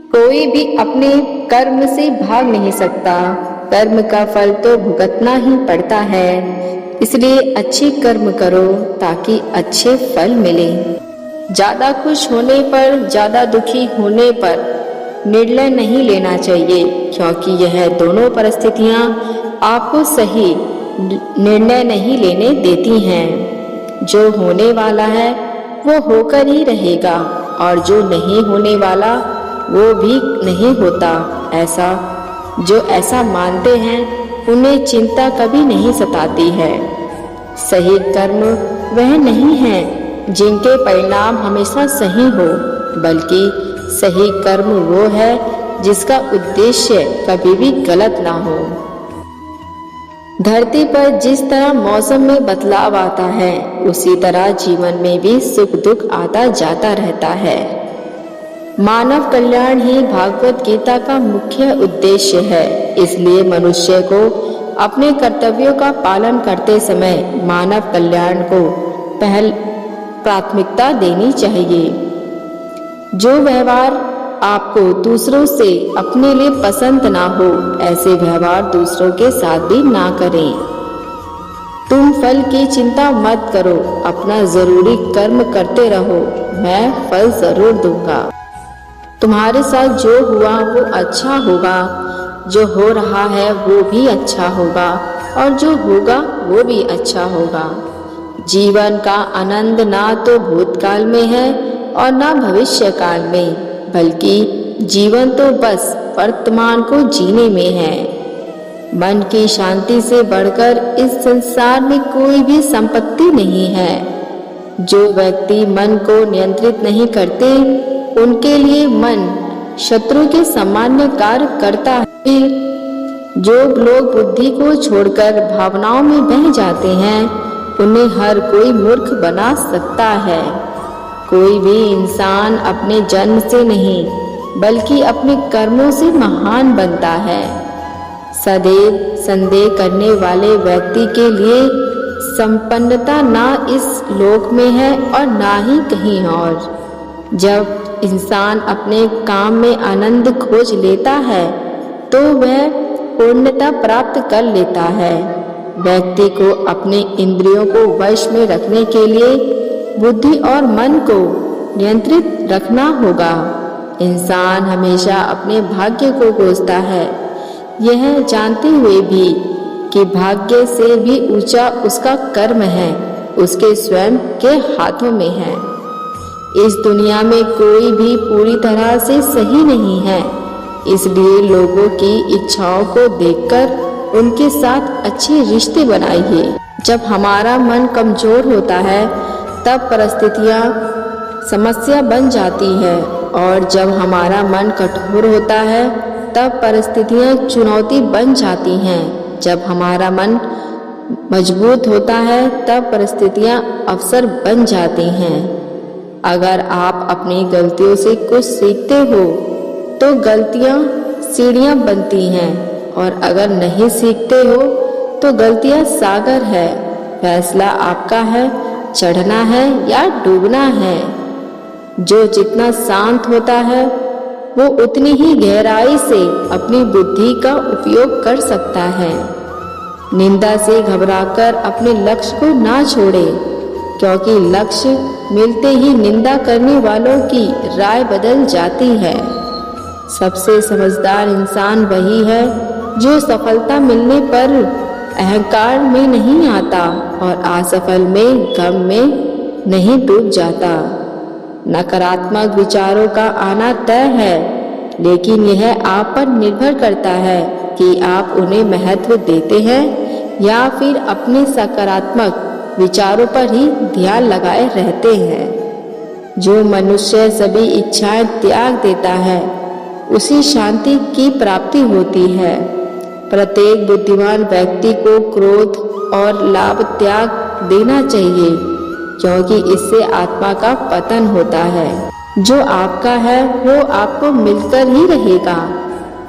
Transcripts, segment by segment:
कोई भी अपने कर्म से भाग नहीं सकता। कर्म का फल तो भुगतना ही पड़ता है। इसलिए अच्छे कर्म करो ताकि अच्छे फल मिले। ज्यादा खुश होने पर, ज्यादा दुखी होने पर निर्णय नहीं लेना चाहिए, क्योंकि यह दोनों परिस्थितियां आपको सही निर्णय नहीं लेने देती हैं। जो होने वाला है वो होकर ही रहेगा, और जो नहीं होने वाला वो भी नहीं होता। जो ऐसा मानते हैं उन्हें चिंता कभी नहीं सताती है। सही कर्म वह नहीं है जिनके परिणाम हमेशा सही हो, बल्कि सही कर्म वो है जिसका उद्देश्य कभी भी गलत ना हो। धरती पर जिस तरह मौसम में बदलाव आता है, उसी तरह जीवन में भी सुख दुख आता जाता रहता है। मानव कल्याण ही भागवत गीता का मुख्य उद्देश्य है। इसलिए मनुष्य को अपने कर्तव्यों का पालन करते समय मानव कल्याण को प्राथमिकता देनी चाहिए। जो व्यवहार आपको दूसरों से अपने लिए पसंद ना हो, ऐसे व्यवहार दूसरों के साथ भी ना करें। तुम फल की चिंता मत करो, अपना जरूरी कर्म करते रहो, मैं फल जरूर दूंगा। तुम्हारे साथ जो हुआ वो अच्छा होगा, जो हो रहा है वो भी अच्छा होगा, और जो होगा वो भी अच्छा होगा। जीवन का आनंद ना तो भूतकाल में है और ना भविष्य काल में, बल्कि जीवन तो बस वर्तमान को जीने में है। मन की शांति से बढ़कर इस संसार में कोई भी संपत्ति नहीं है। जो व्यक्ति मन को नियंत्रित नहीं करते, उनके लिए मन शत्रु के सामान्य कार्य करता है। जो लोग बुद्धि को छोड़कर भावनाओं में बह जाते हैं, उन्हें हर कोई मूर्ख बना सकता है। कोई भी इंसान अपने जन्म से नहीं, बल्कि अपने कर्मों से महान बनता है। सदैव संदेह करने वाले व्यक्ति के लिए संपन्नता ना इस लोक में है और ना ही कहीं और। जब इंसान अपने काम में आनंद खोज लेता है, तो वह पूर्णता प्राप्त कर लेता है। व्यक्ति को अपने इंद्रियों को वश में रखने के लिए बुद्धि और मन को नियंत्रित रखना होगा। इंसान हमेशा अपने भाग्य को कोसता है, यह जानते हुए भी कि भाग्य से भी ऊंचा उसका कर्म है, उसके स्वयं के हाथों में है। इस दुनिया में कोई भी पूरी तरह से सही नहीं है, इसलिए लोगों की इच्छाओं को देखकर उनके साथ अच्छे रिश्ते बनाइए। जब हमारा मन कमजोर होता है, तब परिस्थितियाँ समस्या बन जाती है, और जब हमारा मन कठोर होता है, तब परिस्थितियाँ चुनौती बन जाती हैं। जब हमारा मन मजबूत होता है, तब परिस्थितियाँ अवसर बन जाती हैं। अगर आप अपनी गलतियों से कुछ सीखते हो, तो गलतियाँ सीढ़ियाँ बनती हैं, और अगर नहीं सीखते हो तो गलतियाँ सागर है। फैसला आपका है, चढ़ना है या डूबना है। जो जितना शांत होता है, वो उतनी ही गहराई से अपनी बुद्धि का उपयोग कर सकता है। निंदा से घबराकर अपने लक्ष्य को ना छोड़े, क्योंकि लक्ष्य मिलते ही निंदा करने वालों की राय बदल जाती है। सबसे समझदार इंसान वही है जो सफलता मिलने पर अहंकार में नहीं आता और असफल में गम में नहीं डूब जाता। नकारात्मक विचारों का आना तय है, लेकिन यह आप पर निर्भर करता है कि आप उन्हें महत्व देते हैं या फिर अपने सकारात्मक विचारों पर ही ध्यान लगाए रहते हैं। जो मनुष्य सभी इच्छाएं त्याग देता है, उसी शांति की प्राप्ति होती है। प्रत्येक बुद्धिमान व्यक्ति को क्रोध और लाभ त्याग देना चाहिए, क्योंकि इससे आत्मा का पतन होता है। जो आपका है वो आपको मिलकर ही रहेगा,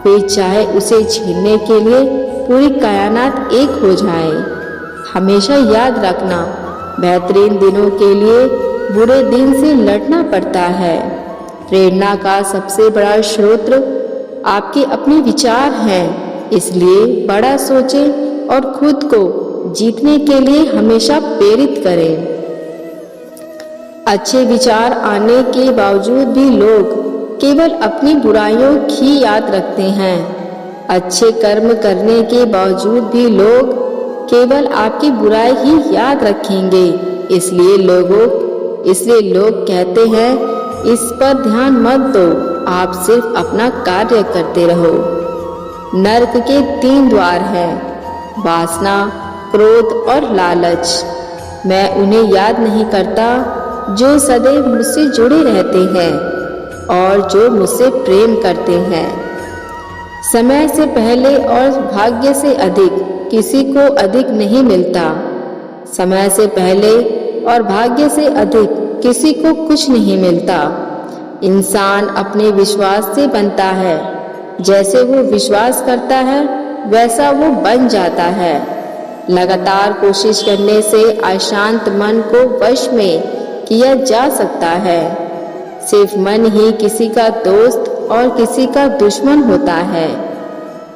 फिर चाहे उसे छीनने के लिए पूरी कायनात एक हो जाए। हमेशा याद रखना, बेहतरीन दिनों के लिए बुरे दिन से लड़ना पड़ता है। प्रेरणा का सबसे बड़ा स्रोत आपके अपने विचार हैं, इसलिए बड़ा सोचें और खुद को जीतने के लिए हमेशा प्रेरित करें। अच्छे विचार आने के बावजूद भी लोग केवल अपनी बुराइयों की याद रखते हैं। अच्छे कर्म करने के बावजूद भी लोग केवल आपकी बुराई ही याद रखेंगे। इसलिए लोग कहते हैं, इस पर ध्यान मत दो, आप सिर्फ अपना कार्य करते रहो। नरक के 3 द्वार हैं, वासना, क्रोध और लालच। मैं उन्हें याद नहीं करता जो सदैव मुझसे जुड़े रहते हैं और जो मुझसे प्रेम करते हैं। समय से पहले और भाग्य से अधिक किसी को अधिक नहीं मिलता। समय से पहले और भाग्य से अधिक किसी को कुछ नहीं मिलता। इंसान अपने विश्वास से बनता है। जैसे वो विश्वास करता है वैसा वो बन जाता है। लगातार कोशिश करने से अशांत मन को वश में किया जा सकता है। सिर्फ मन ही किसी का दोस्त और किसी का दुश्मन होता है।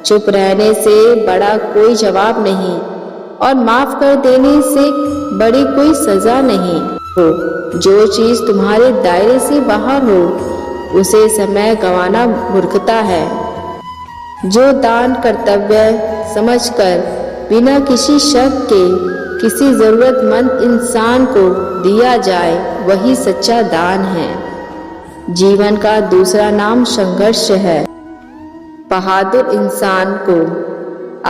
चुप रहने से बड़ा कोई जवाब नहीं और माफ कर देने से बड़ी कोई सजा नहीं हो। जो चीज तुम्हारे दायरे से बाहर हो उसे समय गंवाना मूर्खता है। जो दान कर्तव्य समझकर बिना किसी शक के किसी जरूरतमंद इंसान को दिया जाए वही सच्चा दान है। जीवन का दूसरा नाम संघर्ष है। बहादुर इंसान को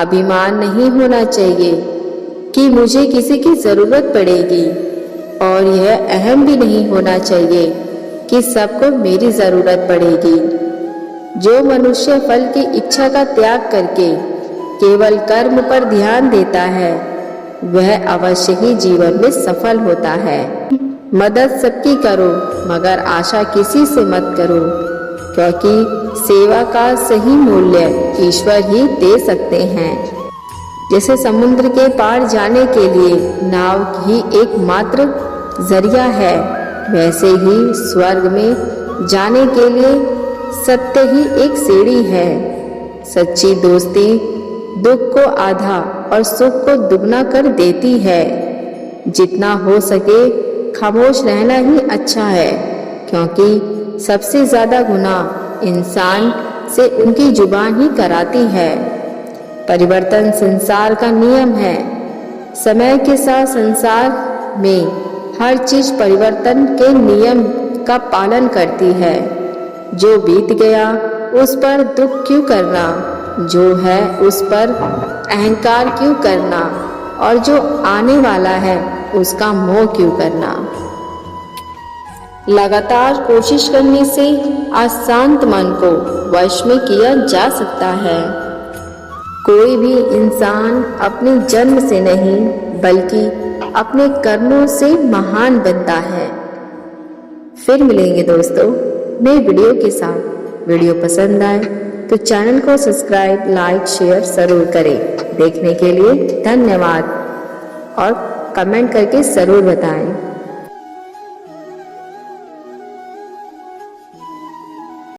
अभिमान नहीं होना चाहिए कि मुझे किसी की जरूरत पड़ेगी, और यह अहम भी नहीं होना चाहिए कि सबको मेरी जरूरत पड़ेगी। जो मनुष्य फल की इच्छा का त्याग करके केवल कर्म पर ध्यान देता है वह अवश्य ही जीवन में सफल होता है। मदद सबकी करो मगर आशा किसी से मत करो, क्योंकि सेवा का सही मूल्य ईश्वर ही दे सकते हैं। जैसे समुद्र के पार जाने के लिए नाव ही एकमात्र जरिया है, वैसे ही स्वर्ग में जाने के लिए सत्य ही एक सीढ़ी है। सच्ची दोस्ती दुख को आधा और सुख को दुगना कर देती है। जितना हो सके खामोश रहना ही अच्छा है, क्योंकि सबसे ज्यादा गुनाह इंसान से उनकी जुबान ही कराती है। परिवर्तन संसार का नियम है। समय के साथ संसार में हर चीज परिवर्तन के नियम का पालन करती है। जो बीत गया उस पर दुख क्यों करना, जो है उस पर अहंकार क्यों करना, और जो आने वाला है उसका मोह क्यों करना। लगातार कोशिश करने से अशांत मन को वश में किया जा सकता है। कोई भी इंसान अपने जन्म से नहीं बल्कि अपने कर्मों से महान बनता है। फिर मिलेंगे दोस्तों नए वीडियो के साथ। वीडियो पसंद आए तो चैनल को सब्सक्राइब, लाइक, शेयर जरूर करें। देखने के लिए धन्यवाद और कमेंट करके जरूर बताएं।